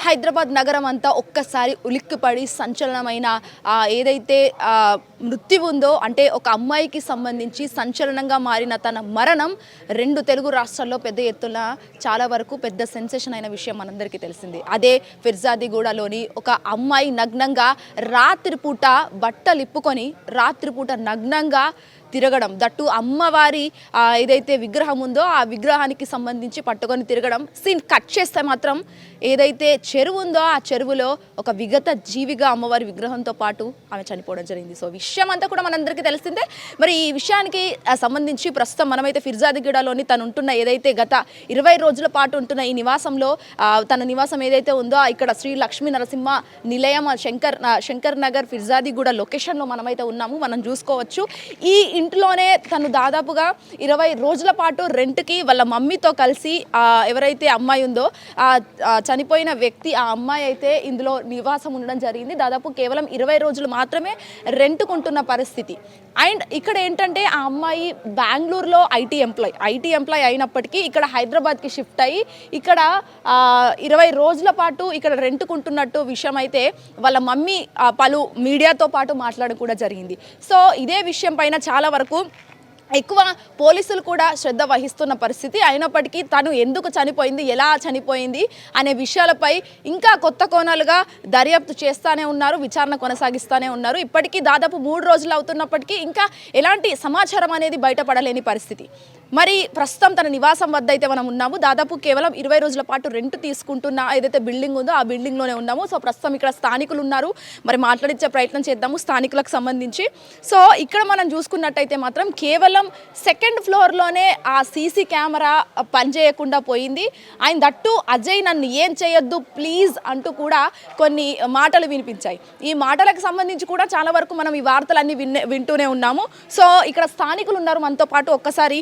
హైదరాబాద్ నగరం అంతా ఒక్కసారి ఉలిక్కిపడి సంచలనమైన ఏదైతే మృత్యు ఉందో అంటే ఒక అమ్మాయికి సంబంధించి సంచలనంగా మారిన తన మరణం రెండు తెలుగు రాష్ట్రాల్లో పెద్ద ఎత్తున చాలా వరకు పెద్ద సెన్సేషన్ అయిన విషయం మనందరికీ తెలిసింది. అదే ఫిర్జాదిగూడలోని ఒక అమ్మాయి నగ్నంగా రాత్రిపూట బట్టలు ఇప్పుకొని రాత్రిపూట నగ్నంగా తిరగడం, దట్టు అమ్మవారి ఏదైతే విగ్రహం ఉందో ఆ విగ్రహానికి సంబంధించి పట్టుకొని తిరగడం. సీన్ కట్ చేస్తే మాత్రం ఏదైతే చెరువు ఉందో ఆ చెరువులో ఒక విగత జీవిగా అమ్మవారి విగ్రహంతో పాటు ఆమె చనిపోవడం జరిగింది. సో విషయం అంతా కూడా మనందరికీ తెలిసిందే. మరి ఈ విషయానికి సంబంధించి ప్రస్తుతం మనమైతే ఫిర్జాదిగూడలోని తను ఉంటున్న ఏదైతే గత 20 రోజుల పాటు ఉంటున్న ఈ నివాసంలో తన నివాసం ఏదైతే ఉందో ఇక్కడ శ్రీ లక్ష్మీ నరసింహ నిలయం శంకర్ నగర్ ఫిర్జాదిగూడ లొకేషన్లో మనమైతే ఉన్నాము. మనం చూసుకోవచ్చు ఈ ఇంట్లోనే తను దాదాపుగా 20 రోజుల పాటు రెంట్కి వాళ్ళ మమ్మీతో కలిసి ఎవరైతే అమ్మాయి ఉందో చనిపోయిన వ్యక్తి ఆ అమ్మాయి అయితే ఇందులో నివాసం ఉండడం జరిగింది. దాదాపు కేవలం 20 రోజులు మాత్రమే రెంట్కుంటున్న పరిస్థితి. అండ్ ఇక్కడ ఏంటంటే ఆ అమ్మాయి బెంగళూరులో ఐటీ ఎంప్లాయ్ అయినప్పటికీ ఇక్కడ హైదరాబాద్కి షిఫ్ట్ అయ్యి ఇక్కడ 20 రోజుల పాటు ఇక్కడ రెంట్కుంటున్నట్టు విషయం అయితే వాళ్ళ మమ్మీ పలు మీడియాతో పాటు మాట్లాడడం కూడా జరిగింది. సో ఇదే విషయం పైన చాలా వరకు ఎక్కువ పోలీసులు కూడా శ్రద్ధ వహిస్తున్న పరిస్థితి అయినప్పటికీ తను ఎందుకు చనిపోయింది, ఎలా చనిపోయింది అనే విషయాలపై ఇంకా కొత్త కోణాలుగా దర్యాప్తు చేస్తూనే ఉన్నారు, విచారణ కొనసాగిస్తూనే ఉన్నారు. ఇప్పటికీ దాదాపు 3 రోజులు అవుతున్నప్పటికీ ఇంకా ఎలాంటి సమాచారం అనేది బయటపడలేని పరిస్థితి. మరి ప్రస్తుతం తన నివాసం వద్ద అయితే మనం ఉన్నాము. దాదాపు కేవలం 20 రోజుల పాటు రెంట్ తీసుకుంటున్న ఏదైతే బిల్డింగ్ ఉందో ఆ బిల్డింగ్లోనే ఉన్నాము. సో ప్రస్తుతం ఇక్కడ స్థానికులు ఉన్నారు, మరి మాట్లాడించే ప్రయత్నం చేద్దాము స్థానికులకు సంబంధించి. సో ఇక్కడ మనం చూసుకున్నట్టయితే మాత్రం కేవలం 2nd ఫ్లోర్లోనే ఆ సీసీ కెమెరా పనిచేయకుండా పోయింది. ఆయన దట్టు అజయ్ నన్ను ఏం చేయొద్దు ప్లీజ్ అంటూ కూడా కొన్ని మాటలు వినిపించాయి. ఈ మాటలకు సంబంధించి కూడా చాలా వరకు మనం ఈ వార్తలన్నీ వింటూనే ఉన్నాము. సో ఇక్కడ స్థానికులు ఉన్నారు మనతో పాటు, ఒక్కసారి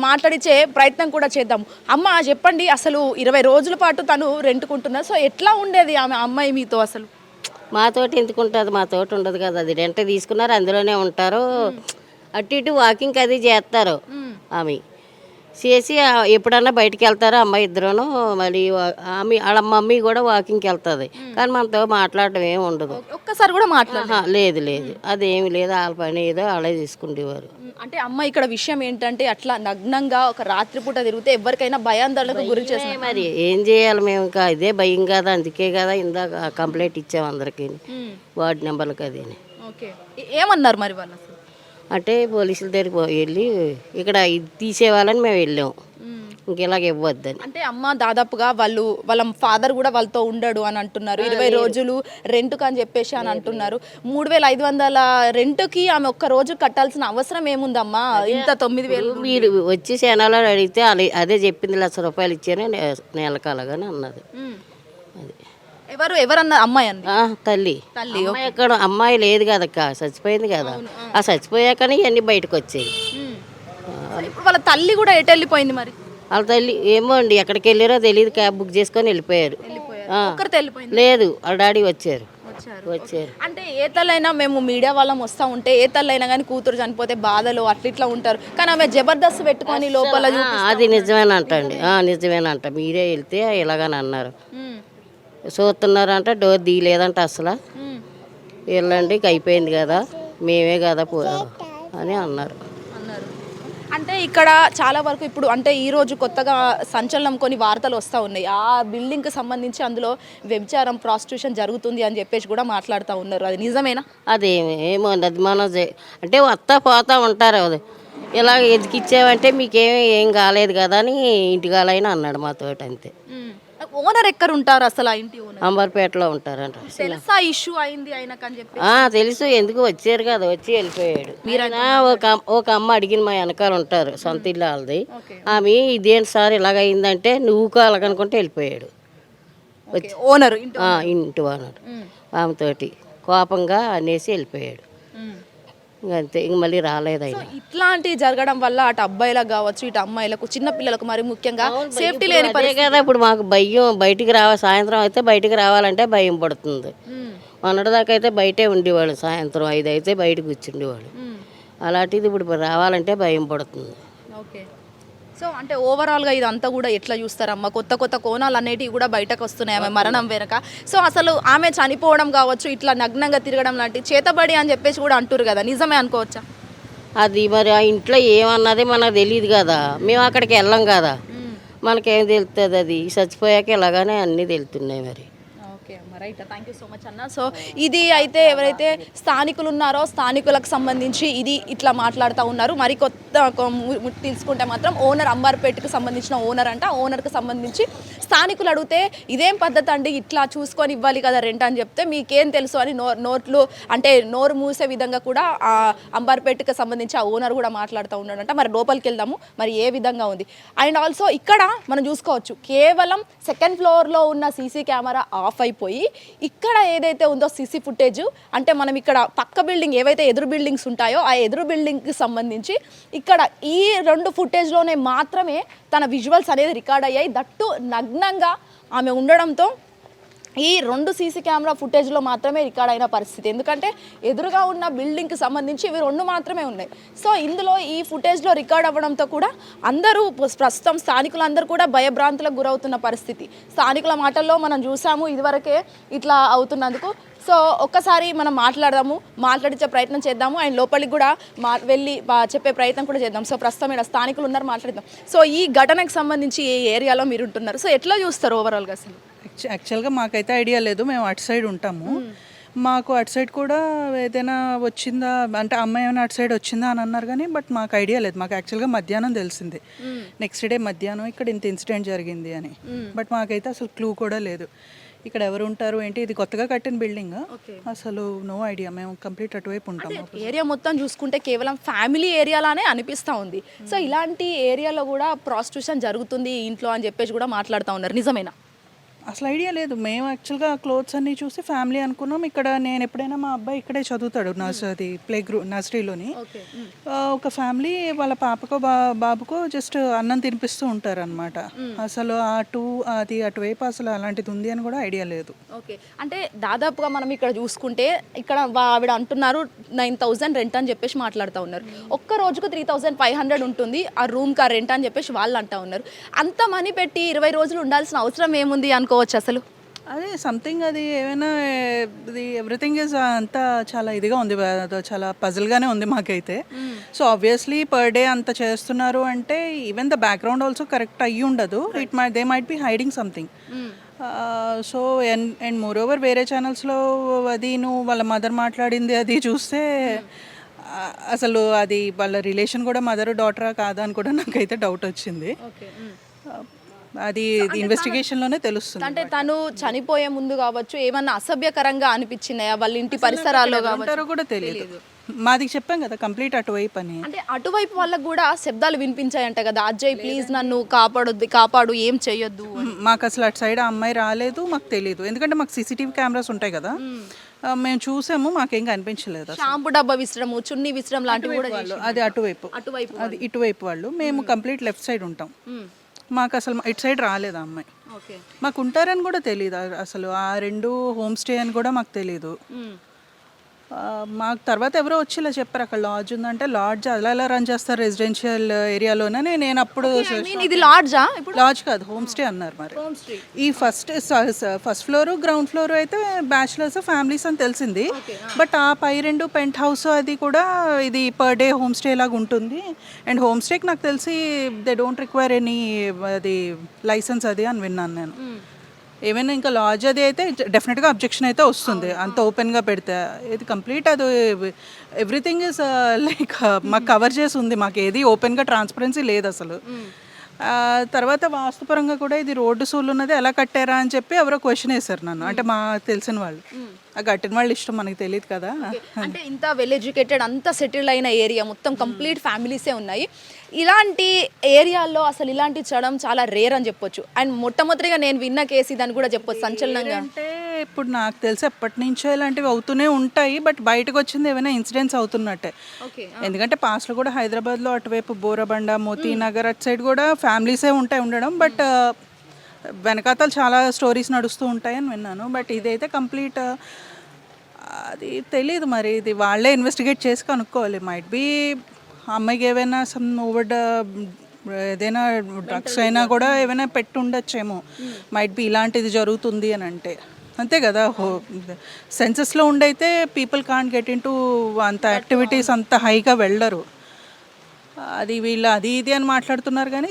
మాట్లాడించే ప్రయత్నం కూడా చేద్దాము. అమ్మ చెప్పండి, అసలు 20 రోజుల పాటు తను రెంట్కుంటున్నారు. సో ఎట్లా ఉండేది ఆమె అమ్మాయి మీతో? అసలు మాతోటి ఎందుకు ఉంటుంది, మాతోటి ఉండదు కదా, అది రెంట్ తీసుకున్నారు అందులోనే ఉంటారు. అటు ఇటు వాకింగ్ అది చేస్తారు. ఆమె చేసి ఎప్పుడన్నా బయటికి వెళ్తారు అమ్మాయి ఇద్దరును. మళ్ళీ ఆమె వాళ్ళ మమ్మీ కూడా వాకింగ్కి వెళ్తుంది, కానీ మనతో మాట్లాడడం ఏమి ఉండదు. ఒక్కసారి కూడా లేదు లేదు, అదేమి లేదు, వాళ్ళ పని ఏదో వాళ్ళే తీసుకుంటేవారు. అంటే అమ్మ ఇక్కడ విషయం ఏంటంటే అట్లా నగ్నంగా ఒక రాత్రిపూట తిరిగితే ఎవరికైనా భయాందోళనకు గురి చేస్తాం. మరి ఏం చేయాలి మేము, ఇంకా ఇదే భయం కదా, అందుకే కదా ఇందాక కంప్లైంట్ ఇచ్చాము అందరికి వార్డు నెంబర్లకు. అది ఏమన్నారు మరి వాళ్ళు? అంటే పోలీసుల దగ్గరికి వెళ్ళి ఇక్కడ ఇది తీసేవాళ్ళని మేము వెళ్ళాము, ఇంకెలాగ ఇవ్వద్దని. అంటే అమ్మ దాదాపుగా వాళ్ళ ఫాదర్ కూడా వాళ్ళతో ఉండడు అని అంటున్నారు. 20 రోజులు రెంట్కి అని చెప్పేసి అని అంటున్నారు. 3500 రెంట్కి ఆమె ఒక్క రోజు కట్టాల్సిన అవసరం ఏముందమ్మా? ఇంత 9000 మీరు వచ్చి సేనాలో అడిగితే అదే చెప్పింది, ₹1,00,000 ఇచ్చాను నెలకాలగానే అన్నది. అది ఎవరన్నా? అమ్మాయి అండి, తల్లి. అమ్మాయి ఎక్కడ, అమ్మాయి లేదు కదక్క, చచ్చిపోయింది కదా. ఆ చచ్చిపోయాకనే ఇవన్నీ బయటకు వచ్చాయి. వాళ్ళ తల్లి కూడా ఎటు వెళ్ళిపోయింది మరి? వాళ్ళ తల్లి ఏమో అండి, ఎక్కడికి వెళ్ళారో తెలియదు, క్యాబ్ బుక్ చేసుకొని వెళ్ళిపోయారు. లేదు, వాళ్ళ డాడీ వచ్చారు. అంటే ఏ తల్లైనా, మేము మీడియా వాళ్ళం వస్తూ ఉంటే ఏ తల్లైనా కానీ కూతురు చనిపోతే బాధలు అట్లా ఉంటారు, కానీ ఆమె జబర్దస్త్ పెట్టుకొని లోపల. అది నిజమేనంట అండి, నిజమేనంట. మీరే వెళ్తే ఇలాగని అన్నారు, చూస్తున్నారంట, డోర్ తీయలేదంట అసలు. వెళ్ళండి అయిపోయింది కదా, మేమే కదా అని అన్నారు. అంటే ఇక్కడ చాలా వరకు ఇప్పుడు అంటే ఈరోజు కొత్తగా సంచలనం కొన్ని వార్తలు వస్తూ ఉన్నాయి. ఆ బిల్డింగ్కి సంబంధించి అందులో వ్యభిచారం, ప్రాస్టిట్యూషన్ జరుగుతుంది అని చెప్పేసి కూడా మాట్లాడుతూ ఉన్నారు. అది నిజమేనా? అదేమో అది మనం అంటే వస్తా పోతా ఉంటారు. అది ఇలా ఎదికిచ్చామంటే మీకేం కాలేదు కదా అని ఇంటికాలైనా అన్నాడు మాతోటి, అంతే. ఓనర్ ఎక్కడ ఉంటారు అసలు? ఆ ఇంటి ఓనర్ అంబర్పేటలో ఉంటారంట. తెలుసా ఇష్యూ అయింది ఆయనకని చెప్పి? తెలుసు, ఎందుకు వచ్చారు కదా, వచ్చి వెళ్ళిపోయాడు. ఒక అమ్మ అడిగిన మా వెనకాల ఉంటారు, సొంత ఇల్లు వాళ్ళది. ఆమె ఇదేంటి సార్ ఇలాగ అయిందంటే నువ్వు అలాగనుకుంటే వెళ్ళిపోయాడు ఓనర్, ఇంటి ఓనర్. ఆమెతోటి కోపంగా అనేసి వెళ్ళిపోయాడు, అంతే. ఇంక మళ్ళీ రాలేదు. అయినా ఇట్లాంటివి జరగడం వల్ల అటు అబ్బాయిలకు కావచ్చు ఇటు అమ్మాయిలకు, చిన్న పిల్లలకు మరి ముఖ్యంగా సేఫ్టీ లేని కదా. ఇప్పుడు మాకు భయం, బయటికి సాయంత్రం అయితే బయటికి రావాలంటే భయం పడుతుంది. మొన్నటిదాకా అయితే బయటే ఉండేవాళ్ళు, సాయంత్రం 5 అయితే బయట కూర్చుండేవాళ్ళు. అలాంటిది ఇప్పుడు రావాలంటే భయం పడుతుంది. సో అంటే ఓవరాల్గా ఇదంతా కూడా ఎట్లా చూస్తారమ్మా? కొత్త కొత్త కోణాలు అనేటివి కూడా బయటకు వస్తున్నాయి ఆమె మరణం వెనక. సో అసలు ఆమె చనిపోవడం కావచ్చు, ఇట్లా నగ్నంగా తిరగడం లాంటి చేతబడి అని చెప్పేసి కూడా అంటారు కదా, నిజమే అనుకోవచ్చా? అది మరి ఆ ఇంట్లో ఏమన్నది మనకు తెలియదు కదా, మేము అక్కడికి వెళ్ళాం కదా, మనకేం తెలుస్తుంది? అది చచ్చిపోయాక ఇలాగానే అన్నీ తెలుస్తున్నాయి మరి. ఓకే అమ్మ, right, thank you so much అన్న. సో ఇది అయితే ఎవరైతే స్థానికులు ఉన్నారో స్థానికులకు సంబంధించి ఇది ఇట్లా మాట్లాడుతూ ఉన్నారు. మరి కొత్త తీసుకుంటే మాత్రం ఓనర్, అంబార్పేటకు సంబంధించిన ఓనర్ అంట. ఓనర్కి సంబంధించి స్థానికులు అడిగితే ఇదేం పద్ధతి అండి, ఇట్లా చూసుకొని ఇవ్వాలి కదా రెంట్ అని చెప్తే మీకేం తెలుసు అని నోట్లు అంటే నోరు మూసే విధంగా కూడా ఆ అంబార్పేటకు సంబంధించి ఆ ఓనర్ కూడా మాట్లాడుతూ ఉన్నాడంట. మరి లోపలికి వెళ్దాము, మరి ఏ విధంగా ఉంది. అండ్ ఆల్సో ఇక్కడ మనం చూసుకోవచ్చు, కేవలం సెకండ్ ఫ్లోర్లో ఉన్న సీసీ కెమెరా ఆఫ్ అయిపోయి ఇక్కడ ఏదైతే ఉందో సీసీ ఫుటేజ్, అంటే మనం ఇక్కడ పక్క బిల్డింగ్ ఏవైతే ఎదురు బిల్డింగ్స్ ఉంటాయో ఆ ఎదురు బిల్డింగ్కి సంబంధించి ఇక్కడ ఈ 2 ఫుటేజ్లోనే మాత్రమే తన విజువల్స్ అనేది రికార్డ్ అయ్యాయి. దట్టు నగ్నంగా ఆమె ఉండడంతో ఈ 2 సీసీ కెమెరా ఫుటేజ్లో మాత్రమే రికార్డ్ అయిన పరిస్థితి. ఎందుకంటే ఎదురుగా ఉన్న బిల్డింగ్కి సంబంధించి ఇవి 2 మాత్రమే ఉన్నాయి. సో ఇందులో ఈ ఫుటేజ్లో రికార్డ్ అవ్వడంతో కూడా అందరూ ప్రస్తుతం స్థానికులందరూ కూడా భయభ్రాంతులకు గురవుతున్న పరిస్థితి. స్థానికుల మాటల్లో మనం చూసాము ఇదివరకే ఇట్లా అవుతున్నందుకు. సో ఒక్కసారి మనం మాట్లాడించే ప్రయత్నం చేద్దాము. అండ్ లోపలికి కూడా వెళ్ళి చెప్పే ప్రయత్నం కూడా చేద్దాం. సో ప్రస్తుతం ఇక్కడ స్థానికులు ఉన్నారు, మాట్లాడిద్దాం. సో ఈ ఘటనకు సంబంధించి ఏ ఏరియాలో మీరు ఉంటున్నారు? సో ఎట్లా చూస్తారు ఓవరాల్గా అసలు? యాక్చువల్గా మాకైతే ఐడియా లేదు, మేము అటు సైడ్ ఉంటాము. మాకు అటు సైడ్ కూడా ఏదైనా వచ్చిందా అంటే అమ్మాయి ఏమైనా అటు సైడ్ వచ్చిందా అని అన్నారు, కానీ బట్ మాకు ఐడియా లేదు. మాకు యాక్చువల్గా మధ్యాహ్నం తెలిసింది, నెక్స్ట్ డే మధ్యాహ్నం ఇక్కడ ఇంత ఇన్సిడెంట్ జరిగింది అని. బట్ మాకైతే అసలు క్లూ కూడా లేదు ఇక్కడ ఎవరు ఉంటారు ఏంటి. ఇది కొత్తగా కట్టిన బిల్డింగ్, అసలు నో ఐడియా. మేము కంప్లీట్ అటువైపు ఉంటాము. ఏరియా మొత్తం చూసుకుంటే కేవలం ఫ్యామిలీ ఏరియాలానే అనిపిస్తూ ఉంది. సో ఇలాంటి ఏరియాలో కూడా ప్రాస్టిట్యూషన్ జరుగుతుంది ఇంట్లో అని చెప్పేసి కూడా మాట్లాడుతూ ఉన్నారు, నిజమేనా? అసలు ఐడియా లేదు. మేము యాక్చువల్గా క్లోత్స్ అన్నీ చూసి ఫ్యామిలీ అనుకున్నాం. ఇక్కడ నేను ఎప్పుడైనా మా అబ్బాయి ఇక్కడే చదువుతాడు, అది నర్సరీలోని. ఒక ఫ్యామిలీ వాళ్ళ పాపకో బాబుకో జస్ట్ అన్నం తినిపిస్తూ ఉంటారు అనమాట. అసలు అటువైపు అసలు అలాంటిది ఉంది అని కూడా ఐడియా లేదు. ఓకే, అంటే దాదాపుగా మనం ఇక్కడ చూసుకుంటే ఇక్కడ ఆవిడ అంటున్నారు 9,000 రెంట్ అని చెప్పేసి మాట్లాడుతూ ఉన్నారు. ఒక్క రోజుకు 3,500 ఉంటుంది ఆ రూమ్కి ఆ రెంట్ అని చెప్పేసి వాళ్ళు అంటూ ఉన్నారు. అంత మనీ పెట్టి 20 రోజులు ఉండాల్సిన అవసరం ఏముంది అనుకోవచ్చు అసలు? అదే సంథింగ్ అది ఏమైనా ఇది ఎవ్రీథింగ్ ఇస్ అంతా చాలా ఇదిగా ఉంది, చాలా పజిల్గానే ఉంది మాకైతే. సో ఆబ్వియస్లీ పర్ డే అంత చేస్తున్నారు అంటే even the background also correct అయ్యి ఉండదు. They might be hiding something. So and more over వేరే ఛానల్స్లో అది నువ్వు వాళ్ళ మదర్ మాట్లాడింది అది చూస్తే అసలు అది వాళ్ళ రిలేషన్ కూడా మదర్ డాటరా కాదా అని కూడా నాకైతే డౌట్ వచ్చింది. అది ఇన్వెస్టిగేషన్లోనే తెలుస్తుంది. అంటే తను చనిపోయే ముందు కావచ్చు ఏమన్నా అసభ్యకరంగా అనిపించినాయా వాళ్ళ ఇంటి పరిసరాల్లో కావచ్చు కూడా తెలియదు. మాది చెప్పాం కదా కంప్లీట్ అటువైపు అని. అంటే అటువైపు వాళ్ళకు కూడా శబ్దాలు వినిపించాయంట కదా, అజయ్ ప్లీజ్ నన్ను కాపాడు ఏం చెయ్యొద్దు. మాకు అసలు అటు సైడ్ అమ్మాయి రాలేదు, మాకు తెలియదు. ఎందుకంటే మాకు సీసీటీవీ కెమెరాస్ ఉంటాయి కదా, మేము చూసాము, మాకేం కనిపించలేదు. షాంపూ డబ్బా విసరము, చున్నీ విసరం లాంటివి కూడా అది అటువైపు, అది ఇటువైపు వాళ్ళు. మేము కంప్లీట్ లెఫ్ట్ సైడ్ ఉంటాం. మాకు అసలు ఇటు సైడ్ రాలేదు ఆ అమ్మాయి. మాకు ఉంటారని కూడా తెలియదు అసలు. ఆ 2 హోమ్ స్టే అని కూడా మాకు తెలీదు. మాకు తర్వాత ఎవరో వచ్చి ఇలా చెప్పారు అక్కడ లాడ్జ్ ఉందంటే, లాడ్జ్ అలా రన్ చేస్తారు రెసిడెన్షియల్ ఏరియాలోనే. నేను అప్పుడు ఇది లాడ్జా? లాడ్జ్ కాదు, హోమ్ స్టే అన్నారు. మరి ఈ ఫస్ట్ ఫ్లోర్ గ్రౌండ్ ఫ్లోర్ అయితే బ్యాచులర్స్ ఫ్యామిలీస్ అని తెలిసింది. బట్ ఆ పై 2 పెంట్ హౌస్ అది కూడా ఇది పర్ డే హోమ్ స్టే లాగా ఉంటుంది. అండ్ హోమ్ స్టేకి నాకు తెలిసి దే డోంట్ రిక్వైర్ ఎనీ అది లైసెన్స్ అది అని విన్నాను నేను. ఏమైనా ఇంకా లాడ్జ్ అది అయితే డెఫినెట్గా అబ్జెక్షన్ అయితే వస్తుంది అంత ఓపెన్గా పెడితే. ఇది కంప్లీట్ అది ఎవ్రీథింగ్ ఇస్ లైక్ మాకు కవర్ చేసి ఉంది, మాకు ఏది ఓపెన్గా ట్రాన్స్పరెన్సీ లేదు అసలు. తర్వాత వాస్తుపరంగా కూడా ఇది రోడ్డు సూళ్ళు ఉన్నది ఎలా కట్టారా అని చెప్పి ఎవరో క్వశ్చన్ వేశారు నన్ను. అంటే మా తెలిసిన వాళ్ళు, ఆ కట్టిన వాళ్ళు ఇష్టం మనకి తెలియదు కదా. అంటే ఇంత వెల్ ఎడ్యుకేటెడ్ అంత సెటిల్ అయిన ఏరియా మొత్తం కంప్లీట్ ఫ్యామిలీసే ఉన్నాయి. ఇలాంటి ఏరియాల్లో అసలు ఇలాంటి చడం చాలా రేర్ అని చెప్పొచ్చు. అండ్ మొట్టమొదటిగా నేను విన్న కేసు ఇదని కూడా చెప్పొచ్చు సంచలనంగా. అంటే ఇప్పుడు నాకు తెలిసి ఎప్పటి నుంచో ఇలాంటివి అవుతూనే ఉంటాయి, బట్ బయటకు వచ్చింది ఏమైనా ఇన్సిడెంట్స్ అవుతున్నట్టే. ఎందుకంటే పాస్ట్లో కూడా హైదరాబాద్లో అటువైపు బోరబండ, మోతీనగర్ అటు సైడ్ కూడా ఫ్యామిలీసే ఉండడం. బట్ వెనకాతలు చాలా స్టోరీస్ నడుస్తూ ఉంటాయని విన్నాను. బట్ ఇదైతే కంప్లీట్ అది తెలీదు. మరి ఇది వాళ్ళే ఇన్వెస్టిగేట్ చేసి కనుక్కోవాలి. మైట్ బీ అమ్మాయికి ఏమైనా సమ్ ఓవర్ ఏదైనా డ్రగ్స్ అయినా కూడా ఏమైనా పెట్టి ఉండొచ్చేమో, మైట్ బి ఇలాంటిది జరుగుతుంది అని అంటే అంతే కదా. సెన్సెస్లో ఉండైతే people can't get in to అంత యాక్టివిటీస్ అంత హైగా వెళ్ళరు. అది వీళ్ళు అది ఇది అని మాట్లాడుతున్నారు కానీ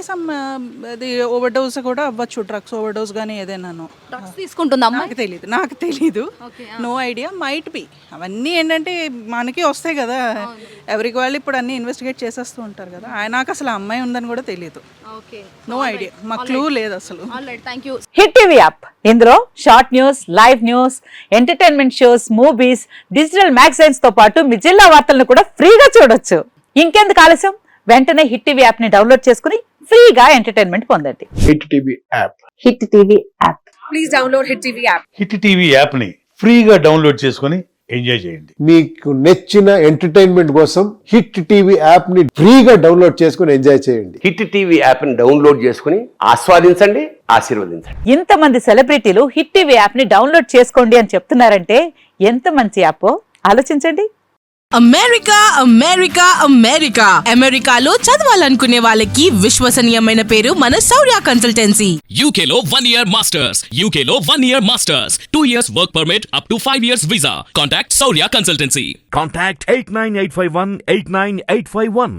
అది ఓవర్ డోస్ కూడా అవ్వచ్చు, డ్రగ్స్ ఓవర్ డోస్ కానీ ఏదైనాను. డ్రగ్స్ తీసుకుంటుందా అమ్మాయి? నాకు తెలీదు, నో ఐడియా, మైట్ బి. అవన్నీ ఏంటంటే మనకి వస్తాయి కదా, ఎవరికి వాళ్ళు ఇప్పుడు అన్నీ ఇన్వెస్టిగేట్ చేసేస్తూ ఉంటారు కదా. నాకు అసలు ఆ అమ్మాయి ఉందని కూడా తెలీదు, నో ఐడియా, మా క్లూ లేదు అసలు. Thank you. Hit TV app, ఇందులో short news, live news, entertainment shows, movies, digital magazines తో పాటు మీ జిల్లా వార్తలను కూడా ఫ్రీగా చూడొచ్చు. ఇంకెందుకు ఆలస్యం, వెంటనే హిట్ టీవీ యాప్ ని డౌన్లోడ్ చేసుకుని ఫ్రీగా ఎంటర్టైన్మెంట్ పొందండి. Hit TV app. Hit TV app. Please download hit TV app. Hit TV యాప్ని ఫ్రీగా డౌన్లోడ్ చేసుకొని ఎంజాయ్ చేయండి. మీకు నచ్చిన ఎంటర్టైన్మెంట్ కోసం హిట్ టీవీ యాప్ ని ఫ్రీగా డౌన్లోడ్ చేసుకొని ఎంజాయ్ చేయండి. హిట్ టీవీ యాప్ ని డౌన్లోడ్ చేసుకుని ఆస్వాదించండి, ఆశీర్వదించండి. ఇంతమంది సెలబ్రిటీలు హిట్ టీవీ యాప్ ని డౌన్లోడ్ చేసుకోండి అని చెప్తున్నారంటే ఎంత మంచి యాప్ ఆలోచించండి. అమెరికా అమెరికా అమెరికా అమెరికాలో చదవాలనుకునే వాళ్ళకి విశ్వసనీయమైన పేరు మన శౌర్య కన్సల్టెన్సీ. UK లో 1 year masters. UK లో 1 year masters. 2 years work permit up to 5 years visa. Contact Saurya Consultancy. Contact 89851 89851.